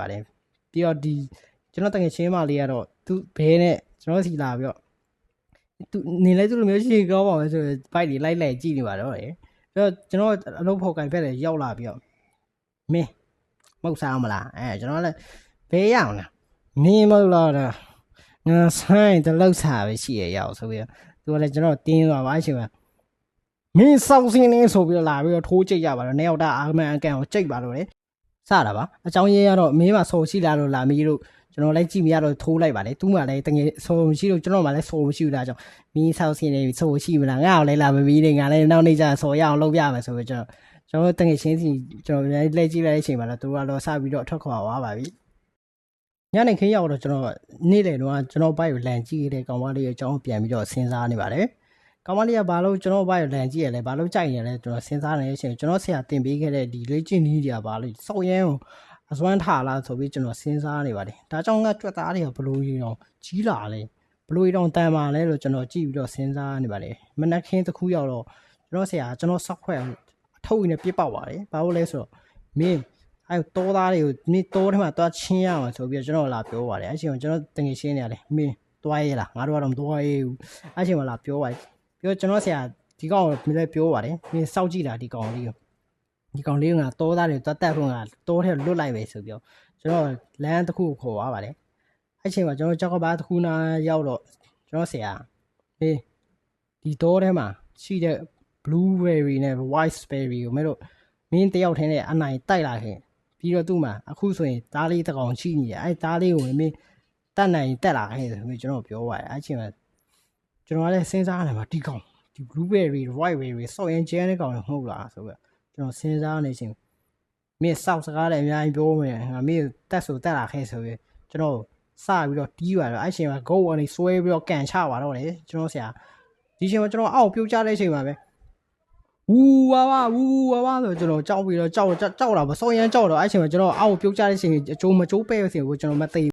ပါတယ်ပြီးတော့ဒီကျွန်တော်တကယ်ချင်းမလေးကတော့သူဘဲနဲ့ကျွန်တော်စီလာပြီးတော့သူနေလဲသူလိုမျိုးရှိကောင်းပါမယ်ဆိုဘိုက်တွေလိုက်လိုက်ကြည့်နေပါတော့တယ်ပြီးတော့ကျွန်တော်အလုပ်ဖော်ကင်ဖက်လည်းရောက်လာပြီးတော့မင်းမဟုတ်စားမလားကျွန်တော်လည်းဘဲရအောင်လားမင်းမဟုတ်တော့ငါဆိုင်တလောက်စားပဲရှိရရောက်ဆိုပြီးတော့သူကလည်းကျွန်တော်တင်းသွားပါအချိန်မှာမင်းစောက်စင်းနေဆိုပြီးတော့လာပြီးတော့ထိုးကြိတ်ရပါတော့နှစ်ယောက်တအားမှန်အကန်ကိုကြိတ်ပါတော့လေစတာပါအကြောင်းရင်းကတော့မင်းမဆော်ရှိလာလို့လာမီးလို့ကျွန်တော်လည်းကြည့်မရတော့ထိုးလိုက်ပါလေသူ့မှာလည်းတကယ်ဆော်မရှိလို့ကျွန်တော်မှလည်းဆော်မရှိဘူးဒါကြောင့်မင်းစောက်စင်းနေဆော်ရှိမလားငါ့ကိုလည်းလာမမီးနေငါလည်းနောက်နေ့ကျဆော်ရအောင်လုပ်ပြမယ်ဆိုပြီးကျွန်တော်တကယ်ချင်းစီကျွန်တော်လည်းလက်ကြည့်လိုက်တဲ့အချိန်မှာတော့သူကတော့စပြီးတော့အထွက်ခွာသွားပါပြီညနေခင်းရောက်တော့ကျွန်တော်နေ့လေတော့ကျွန်တော်ဘိုက်ကိုလန်ကြည့်တဲ့ကောင်မလေးရဲ့အကြောင်းပြန်ပြီးတော့စဉ်းစားနေပါတယ်ကောင်မလေးကဘာလို့ကျွန်တော်ဘိုက်ကိုလန်ကြည့်ရလဲဘာလို့ကြိုက်နေလဲကျွန်တော်စဉ်းစားနေတဲ့အချိန်ကျွန်တော်ဆရာတင်ပေးခဲ့တဲ့ဒီလေ့ကျင့်နည်းတွေကဘာလို့စောက်ရမ်းကိုအစွမ်းထားလားဆိုပြီးကျွန်တော်စဉ်းစားနေပါတယ်ဒါကြောင့်ငါကြွက်သားတွေကဘလို့ကြီးတော့ကြီးလာလဲဘလို့တော့တန်ပါလဲလို့ကျွန်တော်ကြည့်ပြီးတော့စဉ်းစားနေပါတယ်မနက်ခင်းတစ်ခုရောက်တော့ကျွန်တော်ဆရာကျွန်တော်ဆောက်ခွဲအထုပ်ရင်းနဲ့ပြစ်ပေါက်ပါတယ်ဘာလို့လဲဆိုတော့မင်းတောသားတွေကိုမင်းတောထဲမှာသွားချင်းရအောင်ဆိုပြီးတော့ကျွန်တော်လာပြောပါတယ်အဲ့ချိန်ကျွန်တော်တငယ်ချင်းနေရတယ်မင်းသွားရဲလားငါတို့ကတော့မသွားရဲဘူးအဲ့ချိန်မှာလာပြောပါတယ်ပြောကျွန်တော်ဆရာဒီကောင်ကိုမင်းပြောပါတယ်မင်းစောက်ကြည့်တာဒီကောင်လေးကိုဒီကောင်လေးကတောသားတွေသွားတက်ဖို့ကတောထဲလွတ်လိုက်ပဲဆိုပြီးတော့ကျွန်တော်လမ်းတစ်ခုကိုခေါ်သွားပါတယ်အဲ့ချိန်မှာကျွန်တော်ကြောက်ကဘာတစ်ခုနာရောက်တော့ကျွန်တော်ဆရာဒီတောထဲမှာရှိတဲ့ blueberry နဲ့ white berry ကိုမင်းတို့မင်းတယောက်ထင်းနဲ့အနိုင်တိုက်လာခဲ့ပြီးတော့သူ့မှာအခုဆိုရင်သားလေးတစ်ကောင်ရှိနေတယ်အဲ့သားလေးကိုမင်းတက်နိုင်တက်လာခဲ့ဆိုပြီးကျွန်တော်ပြောပါတယ်အဲ့ချိန်မှာကျွန်တော်လည်းစဉ်းစားနေမှာဒီကောင်ဒီ blueberry white berry စောက်ရင်ကျန်းတဲ့ကောင်မဟုတ်လားဆိုပြီးကျွန်တော်စဉ်းစားနေချင်းမင်းစောက်စကားလည်းအများကြီးပြောမယ်ငါမင်းတက်ဆိုတက်လာခဲ့ဆိုပြီးကျွန်တော်စပြီးတော့တီးပါတော့အဲ့ချိန်မှာ go ကနေဆွဲပြီးတော့ကန်ချပါတော့လေကျွန်တော်ဆရာဒီချိန်မှာကျွန်တော်အောက်ပြုတ်ချတဲ့အချိန်မှာပဲဝူဝါဝါဆိုကျွန်တော်ကြောက်ပြီးတော့ကြောက်တာမစောရမ်းကြောက်တော့အဲ့ချိန်မှာကျွန်တော်အောက်ပြုတ်ချတဲ့အချိန်အကျိုးမကျိုးပဲ့ဆိုကိုကျွန်တော်မသိ